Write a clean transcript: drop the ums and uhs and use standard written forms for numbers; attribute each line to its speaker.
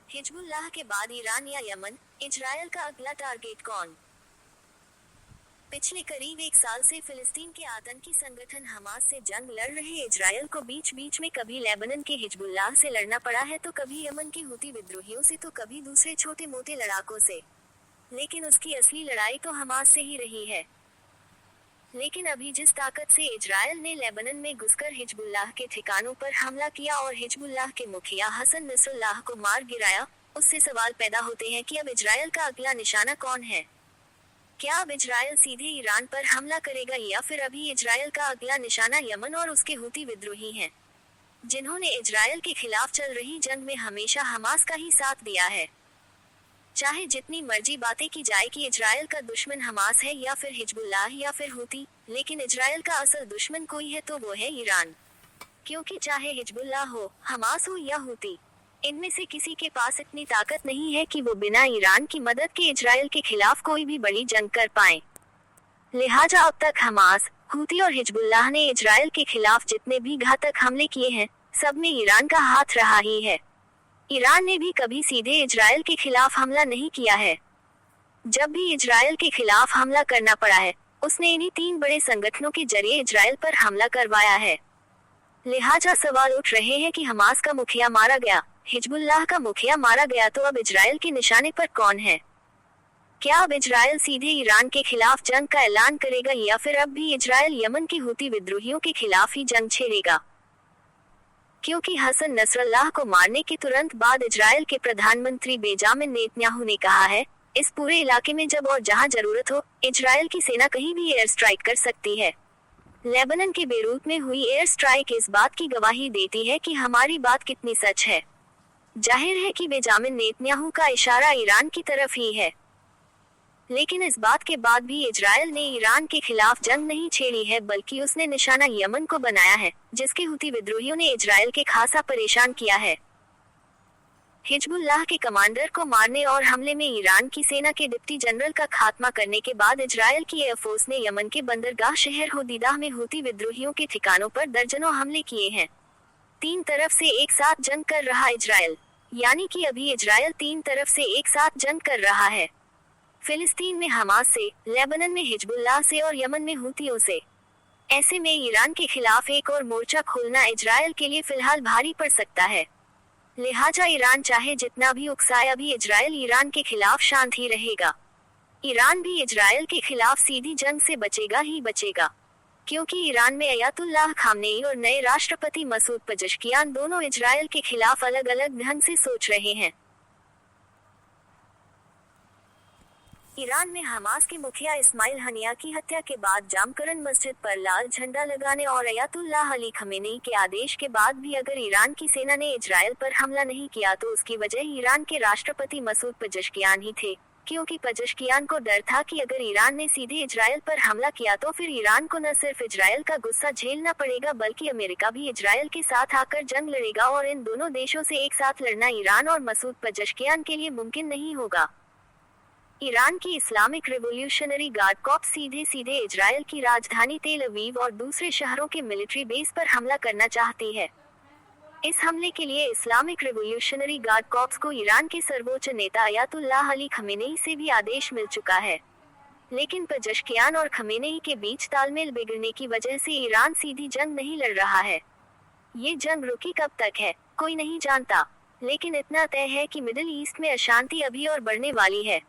Speaker 1: Hezbollah के बाद Iran या यमन, इजरायल का अगला टारगेट कौन? पिछले करीब एक साल से फिलिस्तीन के आतंकी संगठन हमास से जंग लड़ रहे इजरायल को बीच बीच में कभी लेबनान के हिजबुल्लाह से लड़ना पड़ा है, तो कभी यमन के हुती विद्रोहियों से, तो कभी दूसरे छोटे मोटे लड़ाकों से। लेकिन उसकी असली लड़ाई तो हमास से ही रही है। लेकिन अभी जिस ताकत से इजरायल ने लेबनान में घुसकर हिजबुल्लाह के ठिकानों पर हमला किया और हिजबुल्लाह के मुखिया हसन नसरुल्लाह को मार गिराया, उससे सवाल पैदा होते हैं कि अब इजरायल का अगला निशाना कौन है। क्या अब इजरायल सीधे ईरान पर हमला करेगा, या फिर अभी इजरायल का अगला निशाना यमन और उसके हुती विद्रोही हैं, जिन्होंने इजरायल के खिलाफ चल रही जंग में हमेशा हमास का ही साथ दिया है। चाहे जितनी मर्जी बातें की जाए कि इजरायल का दुश्मन हमास है या फिर हिजबुल्लाह या फिर हुती, लेकिन इजरायल का असल दुश्मन कोई है तो वो है ईरान। क्योंकि चाहे हिजबुल्लाह हो, हमास हो या हुती, इनमें से किसी के पास इतनी ताकत नहीं है कि वो बिना ईरान की मदद के इजरायल के खिलाफ कोई भी बड़ी जंग कर पाए। लिहाजा अब तक हमास, हुती और हिजबुल्लाह ने इजरायल के खिलाफ जितने भी घातक हमले किए हैं, सब में ईरान का हाथ रहा ही है। ईरान ने भी कभी सीधे इजरायल के खिलाफ हमला नहीं किया है। जब भी इजरायल के खिलाफ हमला करना पड़ा है, उसने इन्हीं 3 बड़े संगठनों के जरिए इजरायल पर हमला करवाया है। लिहाजा सवाल उठ रहे हैं कि हमास का मुखिया मारा गया, हिजबुल्लाह का मुखिया मारा गया, तो अब इजरायल के निशाने पर कौन है? क्या अब इजरायल सीधे ईरान के खिलाफ जंग का ऐलान करेगा, या फिर अब भी इजरायल यमन के हुती विद्रोहियों के खिलाफ ही जंग छेड़ेगा? क्योंकि हसन नसरल्लाह को मारने के तुरंत बाद इजरायल के प्रधानमंत्री बेंजामिन नेतन्याहू ने कहा है, इस पूरे इलाके में जब और जहां जरूरत हो, इजरायल की सेना कहीं भी एयर स्ट्राइक कर सकती है। लेबनान के बेरूत में हुई एयर स्ट्राइक इस बात की गवाही देती है कि हमारी बात कितनी सच है। जाहिर है कि बेंजामिन नेतन्याहू का इशारा ईरान की तरफ ही है। लेकिन इस बात के बाद भी इजरायल ने ईरान के खिलाफ जंग नहीं छेड़ी है, बल्कि उसने निशाना यमन को बनाया है, जिसके हुती विद्रोहियों ने इजरायल के खासा परेशान किया है। हिजबुल्लाह के कमांडर को मारने और हमले में ईरान की सेना के डिप्टी जनरल का खात्मा करने के बाद इजरायल की एयरफोर्स ने यमन के बंदरगाह शहर होदीदाह में हुती विद्रोहियों के ठिकानों पर दर्जनों हमले किए हैं। 3 तरफ से एक साथ जंग कर रहा इजरायल, यानी कि अभी इजरायल 3 तरफ से एक साथ जंग कर रहा है। फिलिस्तीन में हमास से, लेबनान में हिजबुल्लाह से और यमन में हुतियों से। ऐसे में ईरान के खिलाफ एक और मोर्चा खोलना इजरायल के लिए फिलहाल भारी पड़ सकता है। लिहाजा ईरान चाहे जितना भी उकसाए, अभी इजरायल ईरान के खिलाफ शांत ही रहेगा। ईरान भी इजरायल के खिलाफ सीधी जंग से बचेगा ही बचेगा, क्योंकि ईरान में अयातुल्लाह खामनेई और नए राष्ट्रपति मसूद पेजेश्कियान दोनों इजरायल के खिलाफ अलग अलग ढंग से सोच रहे हैं। ईरान में हमास के मुखिया इस्माइल हनिया की हत्या के बाद जामकरन मस्जिद पर लाल झंडा लगाने और अयातुल्लाह अली खमेनेई के आदेश के बाद भी अगर ईरान की सेना ने इजरायल पर हमला नहीं किया, तो उसकी वजह ईरान के राष्ट्रपति मसूद पेजेश्कियान ही थे। क्योंकि पेजेश्कियान को डर था कि अगर ईरान ने सीधे इजरायल पर हमला किया तो फिर ईरान को न सिर्फ इजरायल का गुस्सा झेलना पड़ेगा, बल्कि अमेरिका भी इजरायल के साथ आकर जंग लड़ेगा, और इन दोनों देशों से एक साथ लड़ना ईरान और मसूद पेजेश्कियान के लिए मुमकिन नहीं होगा। ईरान की इस्लामिक रिवोल्यूशनरी गार्ड कॉर्प्स सीधे इजरायल की राजधानी तेल अवीव और दूसरे शहरों के मिलिट्री बेस पर हमला करना चाहती है। इस हमले के लिए इस्लामिक रिवोल्यूशनरी गार्ड कॉर्प्स को ईरान के सर्वोच्च नेता अयातुल्लाह अली खमेनेई से भी आदेश मिल चुका है। लेकिन पेजेश्कियान और खमेनेई के बीच तालमेल बिगड़ने की वजह से ईरान सीधी जंग नहीं लड़ रहा है। ये जंग रुकी कब तक है, कोई नहीं जानता, लेकिन इतना तय है कि मिडिल ईस्ट में अशांति अभी और बढ़ने वाली है।